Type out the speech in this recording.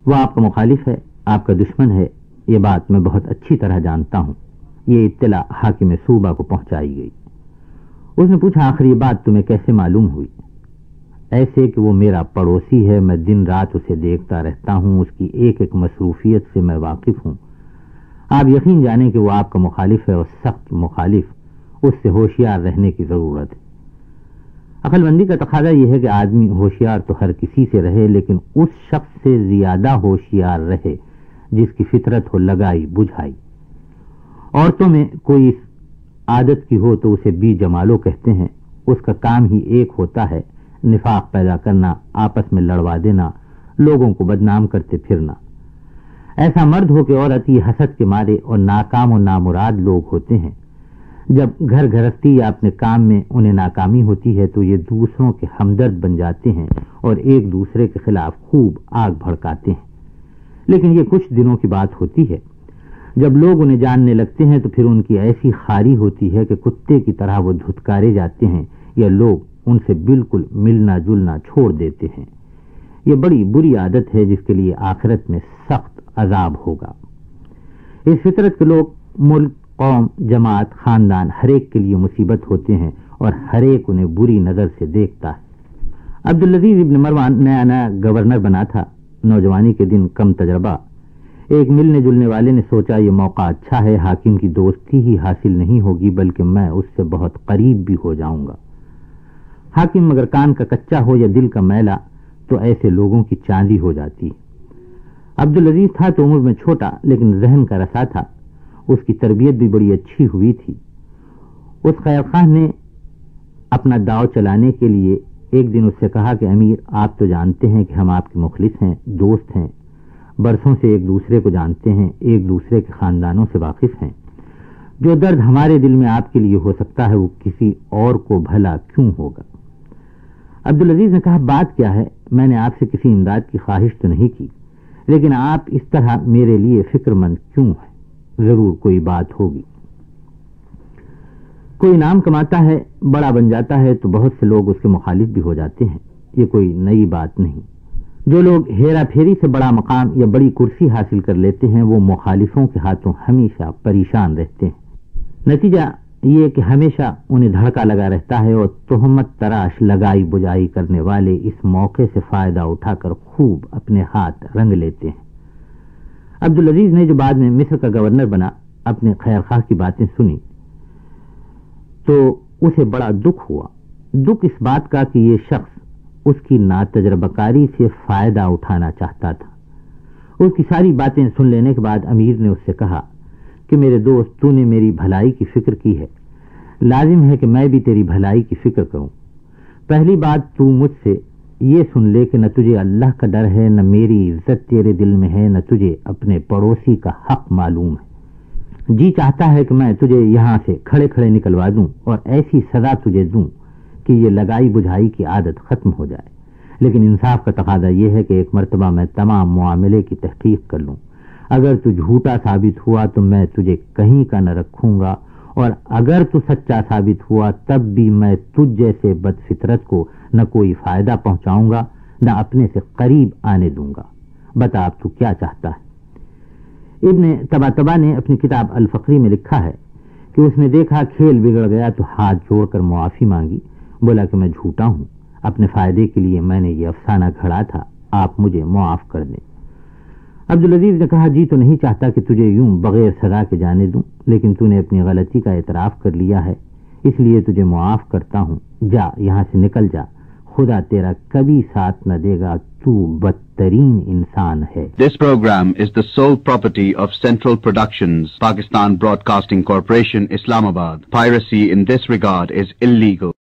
وہ آپ کا مخالف ہے، آپ کا دشمن ہے، یہ بات میں بہت اچھی طرح جانتا ہوں۔ یہ اطلاع حاکم صوبہ کو پہنچائی گئی۔ اس نے پوچھا، آخر یہ بات تمہیں کیسے معلوم ہوئی؟ ایسے کہ وہ میرا پڑوسی ہے، میں دن رات اسے دیکھتا رہتا ہوں، اس کی ایک ایک مصروفیت سے میں واقف ہوں۔ آپ یقین جانیں کہ وہ آپ کا مخالف ہے اور سخت مخالف، اس سے ہوشیار رہنے کی ضرورت ہے۔ عقل مندی کا تقاضا یہ ہے کہ آدمی ہوشیار تو ہر کسی سے رہے، لیکن اس شخص سے زیادہ ہوشیار رہے جس کی فطرت ہو لگائی بجھائی۔ عورتوں میں کوئی اس عادت کی ہو تو اسے بی جمالو کہتے ہیں، اس کا کام ہی ایک ہوتا ہے، نفاق پیدا کرنا، آپس میں لڑوا دینا، لوگوں کو بدنام کرتے پھرنا۔ ایسا مرد ہو کہ عورت یہ حسد کے مارے اور ناکام و نامراد لوگ ہوتے ہیں۔ جب گھر گھرستی یا اپنے کام میں انہیں ناکامی ہوتی ہے تو یہ دوسروں کے ہمدرد بن جاتے ہیں اور ایک دوسرے کے خلاف خوب آگ بھڑکاتے ہیں۔ لیکن یہ کچھ دنوں کی بات ہوتی ہے، جب لوگ انہیں جاننے لگتے ہیں تو پھر ان کی ایسی خاری ہوتی ہے کہ کتے کی طرح وہ دھتکارے جاتے ہیں یا لوگ ان سے بالکل ملنا جلنا چھوڑ دیتے ہیں۔ یہ بڑی بری عادت ہے جس کے لیے آخرت میں سخت عذاب ہوگا۔ اس فطرت کے لوگ ملک، قوم، جماعت، خاندان ہر ایک کے لیے مصیبت ہوتے ہیں اور ہر ایک انہیں بری نظر سے دیکھتا ہے۔ عبدالعزیز ابن مروان نیا گورنر بنا تھا، نوجوانی کے دن، کم تجربہ۔ ایک ملنے جلنے والے نے سوچا یہ موقع اچھا ہے، حاکم کی دوستی ہی حاصل نہیں ہوگی بلکہ میں اس سے بہت قریب بھی ہو جاؤں گا۔ حاکم مگر کان کا کچا ہو یا دل کا میلا تو ایسے لوگوں کی چاندی ہو جاتی۔ عبدالعزیز تھا تو عمر میں چھوٹا لیکن ذہن کا رسا تھا، اس کی تربیت بھی بڑی اچھی ہوئی تھی۔ اس خیر خواہ نے اپنا داؤ چلانے کے لیے ایک دن اس سے کہا کہ امیر، آپ تو جانتے ہیں کہ ہم آپ کے مخلص ہیں، دوست ہیں، برسوں سے ایک دوسرے کو جانتے ہیں، ایک دوسرے کے خاندانوں سے واقف ہیں۔ جو درد ہمارے دل میں آپ کے لیے ہو سکتا ہے وہ کسی اور کو بھلا کیوں ہوگا؟ عبدالعزیز نے کہا، بات کیا ہے؟ میں نے آپ سے کسی امداد کی خواہش تو نہیں کی، لیکن آپ اس طرح میرے لیے فکر مند کیوں ہیں؟ ضرور کوئی بات ہوگی۔ کوئی نام کماتا ہے، بڑا بن جاتا ہے تو بہت سے لوگ اس کے مخالف بھی ہو جاتے ہیں، یہ کوئی نئی بات نہیں۔ جو لوگ ہیرا پھیری سے بڑا مقام یا بڑی کرسی حاصل کر لیتے ہیں وہ مخالفوں کے ہاتھوں ہمیشہ پریشان رہتے ہیں۔ نتیجہ یہ کہ ہمیشہ انہیں دھڑکا لگا رہتا ہے اور تہمت تراش لگائی بجائی کرنے والے اس موقع سے فائدہ اٹھا کر خوب اپنے ہاتھ رنگ لیتے ہیں۔ عبدالعزیز نے جو بعد میں مصر کا گورنر بنا اپنے خیر خواہ کی باتیں سنی تو اسے بڑا دکھ ہوا، دکھ اس بات کا کہ یہ شخص اس کی ناتجربہ کاری سے فائدہ اٹھانا چاہتا تھا۔ اس کی ساری باتیں سن لینے کے بعد امیر نے اس سے کہا کہ میرے دوست، تو نے میری بھلائی کی فکر کی ہے، لازم ہے کہ میں بھی تیری بھلائی کی فکر کروں۔ پہلی بات، تو مجھ سے یہ سن لے کہ نہ تجھے اللہ کا ڈر ہے، نہ میری عزت تیرے دل میں ہے، نہ تجھے اپنے پڑوسی کا حق معلوم ہے۔ جی چاہتا ہے کہ میں تجھے یہاں سے کھڑے کھڑے نکلوا دوں اور ایسی سزا تجھے دوں کہ یہ لگائی بجھائی کی عادت ختم ہو جائے، لیکن انصاف کا تقاضا یہ ہے کہ ایک مرتبہ میں تمام معاملے کی تحقیق کر لوں۔ اگر تو جھوٹا ثابت ہوا تو میں تجھے کہیں کا نہ رکھوں گا، اور اگر تو سچا ثابت ہوا تب بھی میں تجھ جیسے بد فطرت کو نہ کوئی فائدہ پہنچاؤں گا نہ اپنے سے قریب آنے دوں گا۔ بتا اب تو کیا چاہتا ہے؟ ابن طباطبا نے اپنی کتاب الفقری میں لکھا ہے کہ اس نے دیکھا کھیل بگڑ گیا تو ہاتھ جوڑ کر معافی مانگی، بولا کہ میں جھوٹا ہوں، اپنے فائدے کے لیے میں نے یہ افسانہ گھڑا تھا، آپ مجھے معاف کر دیں۔ عبدالعزیز نے کہا، جی تو نہیں چاہتا کہ تجھے یوں بغیر سزا کے جانے دوں، لیکن تو نے اپنی غلطی کا اعتراف کر لیا ہے، اس لیے تجھے معاف کرتا ہوں، جا یہاں سے نکل جا، خدا تیرا کبھی ساتھ نہ دے گا، تو بدترین انسان ہے۔ This program is the sole property of Central Productions, Pakistan Broadcasting Corporation, Islamabad. Piracy in this regard is illegal.